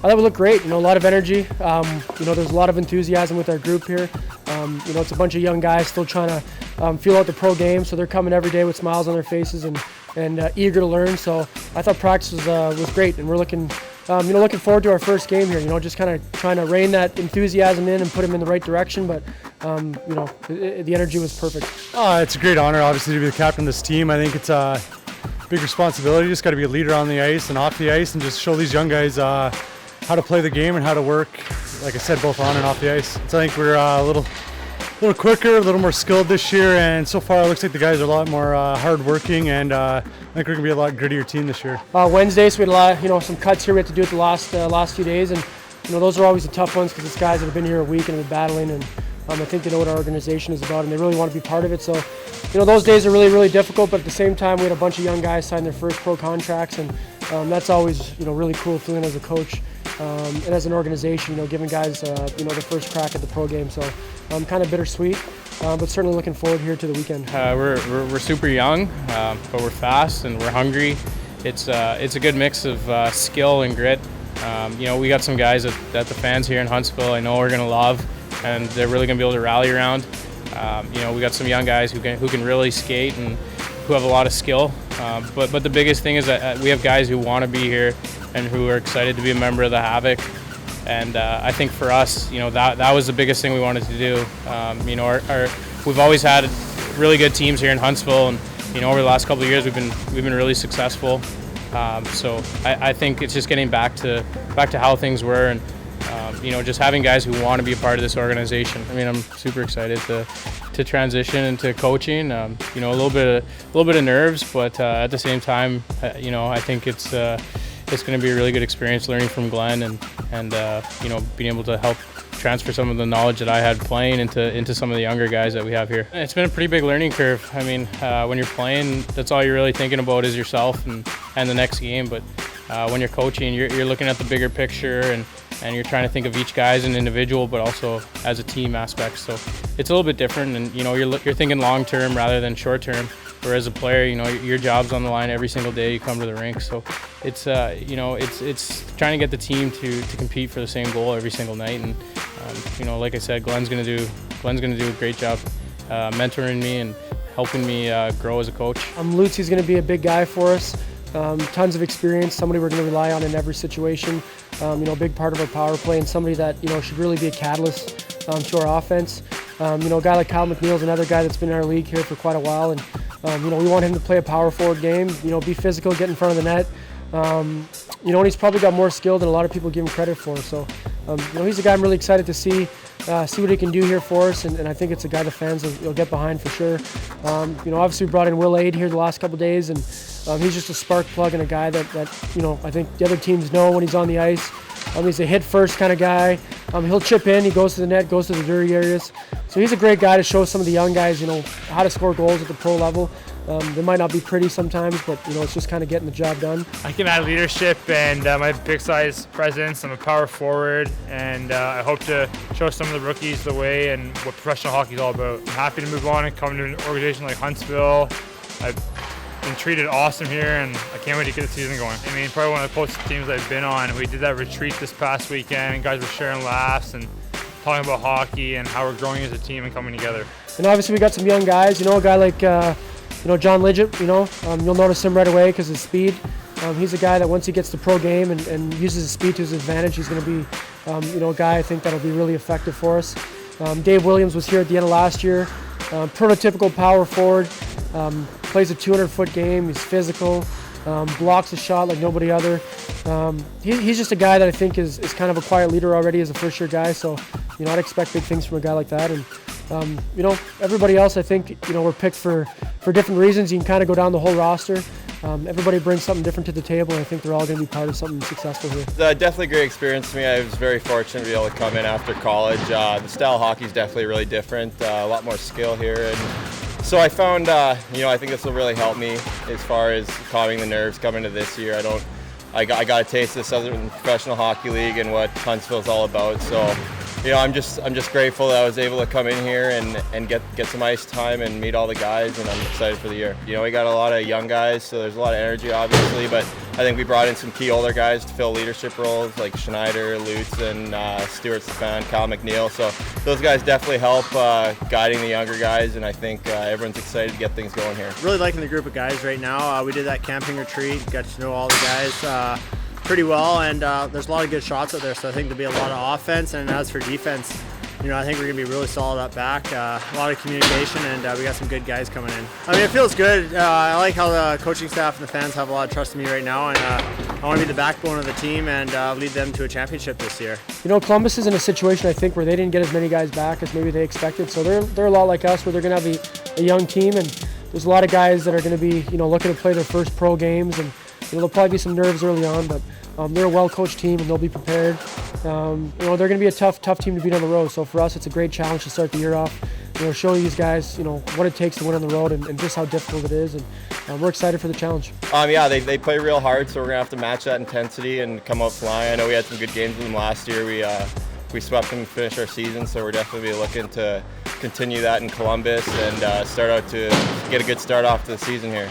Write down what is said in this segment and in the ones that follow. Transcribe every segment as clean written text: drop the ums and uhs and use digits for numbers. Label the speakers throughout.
Speaker 1: thought we looked great. A lot of energy. There's a lot of enthusiasm with our group here. It's a bunch of young guys still trying to feel out the pro game, so they're coming every day with smiles on their faces and eager to learn. So I thought practice was great, and we're looking forward to our first game here. Just kind of trying to rein that enthusiasm in and put them in the right direction. But the energy was perfect.
Speaker 2: It's a great honor, obviously, to be the captain of this team. I think it's a big responsibility. Just got to be a leader on the ice and off the ice, and just show these young guys how to play the game and how to work, like I said, both on and off the ice. So I think we're a little quicker, a little more skilled this year, and so far it looks like the guys are a lot more hard-working, and I think we're going to be a lot grittier team this year.
Speaker 1: Wednesday, so we had a lot, some cuts here we had to do it the last few days, and those are always the tough ones because it's guys that have been here a week and have been battling, and I think they know what our organization is about, and they really want to be part of it. So, those days are really, really difficult, but at the same time, we had a bunch of young guys sign their first pro contracts, and that's always, really cool feeling as a coach and as an organization, giving guys, the first crack at the pro game. So, kind of bittersweet, but certainly looking forward here to the weekend.
Speaker 3: We're super young, but we're fast and we're hungry. It's a good mix of skill and grit. We got some guys that the fans here in Huntsville I know are going to love, and they're really going to be able to rally around. We got some young guys who can really skate and who have a lot of skill. But the biggest thing is that we have guys who want to be here and who are excited to be a member of the Havoc. And I think for us, that was the biggest thing we wanted to do. We've always had really good teams here in Huntsville, and over the last couple of years we've been really successful. So I think it's just getting back to how things were, and just having guys who want to be a part of this organization. I'm super excited to transition into coaching. A little bit of nerves, but at the same time, I think it's going to be a really good experience learning from Glenn and being able to help transfer some of the knowledge that I had playing into some of the younger guys that we have here. It's been a pretty big learning curve. When you're playing, that's all you're really thinking about is yourself and the next game. But when you're coaching, you're looking at the bigger picture and you're trying to think of each guy as an individual, but also as a team aspect. So it's a little bit different, and you're thinking long term rather than short term. Whereas a player, your job's on the line every single day you come to the rink. So it's it's trying to get the team to compete for the same goal every single night. And like I said, Glenn's gonna do a great job mentoring me and helping me grow as a coach.
Speaker 1: Lutzie's gonna be a big guy for us. Tons of experience, somebody we're going to rely on in every situation. A big part of our power play, and somebody that should really be a catalyst to our offense. A guy like Kyle McNeil is another guy that's been in our league here for quite a while, and we want him to play a power forward game. Be physical, get in front of the net. And he's probably got more skill than a lot of people give him credit for. So, he's a guy I'm really excited to see what he can do here for us, and I think it's a guy the fans will get behind for sure. Obviously we brought in Will Aid here the last couple of days, and he's just a spark plug and a guy that I think the other teams know when he's on the ice. He's a hit-first kind of guy. He'll chip in, he goes to the net, goes to the dirty areas. So he's a great guy to show some of the young guys, how to score goals at the pro level. They might not be pretty sometimes, but it's just kind of getting the job done.
Speaker 4: I can add leadership, and I have big size presence. I'm a power forward, and I hope to show some of the rookies the way and what professional hockey is all about. I'm happy to move on and come to an organization like Huntsville. I've been treated awesome here, and I can't wait to get the season going. Probably one of the closest teams I've been on. We did that retreat this past weekend, and guys were sharing laughs and talking about hockey and how we're growing as a team and coming together.
Speaker 1: And obviously we got some young guys. A guy like John Lidgett, you'll notice him right away because of his speed. He's a guy that once he gets the pro game and uses his speed to his advantage, he's going to be, a guy I think that'll be really effective for us. Dave Williams was here at the end of last year. Prototypical power forward, plays a 200-foot game. He's physical, blocks a shot like nobody other. He's just a guy that I think is kind of a quiet leader already as a first-year guy. So, I'd expect big things from a guy like that. And everybody else, I think, we're picked for different reasons. You can kind of go down the whole roster. Everybody brings something different to the table, and I think they're all going to be part of something successful here.
Speaker 5: Definitely a great experience for me. I was very fortunate to be able to come in after college. The style of hockey is definitely really different, a lot more skill here. And so I found, I think this will really help me as far as calming the nerves coming to this year. I got a taste of the Southern Professional Hockey League and what Huntsville's all about. So I'm just grateful that I was able to come in here and get some ice time and meet all the guys, and I'm excited for the year. We got a lot of young guys, so there's a lot of energy, obviously, but I think we brought in some key older guys to fill leadership roles like Schneider, Lutz, and Stuart Stefan, McNeil. So those guys definitely help guiding the younger guys, and I think everyone's excited to get things going here.
Speaker 6: Really liking the group of guys right now. We did that camping retreat, got to know all the guys pretty well, and there's a lot of good shots out there, so I think there'll be a lot of offense. And as for defense, I think we're going to be really solid up back. A lot of communication, and we got some good guys coming in. It feels good. I like how the coaching staff and the fans have a lot of trust in me right now, and I want to be the backbone of the team and lead them to a championship this year.
Speaker 1: Columbus is in a situation, I think, where they didn't get as many guys back as maybe they expected, so they're a lot like us, where they're going to have a young team, and there's a lot of guys that are going to be looking to play their first pro games, and there'll probably be some nerves early on, but they're a well-coached team and they'll be prepared. They're going to be a tough team to beat on the road. So for us, it's a great challenge to start the year off. Showing these guys, what it takes to win on the road and just how difficult it is. And we're excited for the challenge.
Speaker 5: They play real hard, so we're going to have to match that intensity and come out flying. I know we had some good games with them last year. We swept them and finished our season, so we're definitely looking to continue that in Columbus and start out to get a good start off to the season here.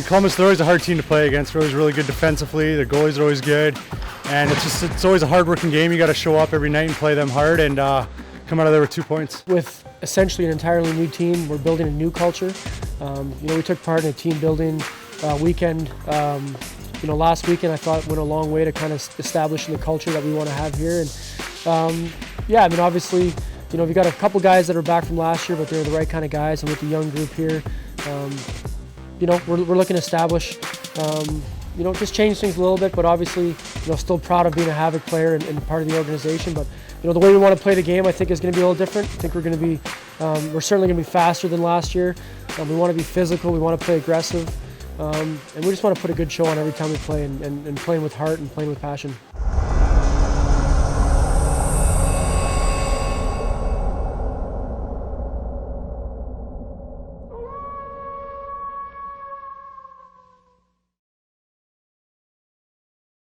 Speaker 2: Columbus, they're always a hard team to play against. They're always really good defensively. Their goalies are always good, and it's always a hard-working game. You got to show up every night and play them hard and come out of there with 2 points.
Speaker 1: With essentially an entirely new team, we're building a new culture. We took part in a team building weekend. Last weekend I thought went a long way to kind of establishing the culture that we want to have here. And obviously, we've got a couple guys that are back from last year, but they're the right kind of guys. And with the young group here, we're looking to establish, just change things a little bit. But obviously, still proud of being a Havoc player and part of the organization. But the way we want to play the game, I think, is going to be a little different. I think we're certainly going to be faster than last year. We want to be physical. We want to play aggressive. And we just want to put a good show on every time we play and playing with heart and playing with passion.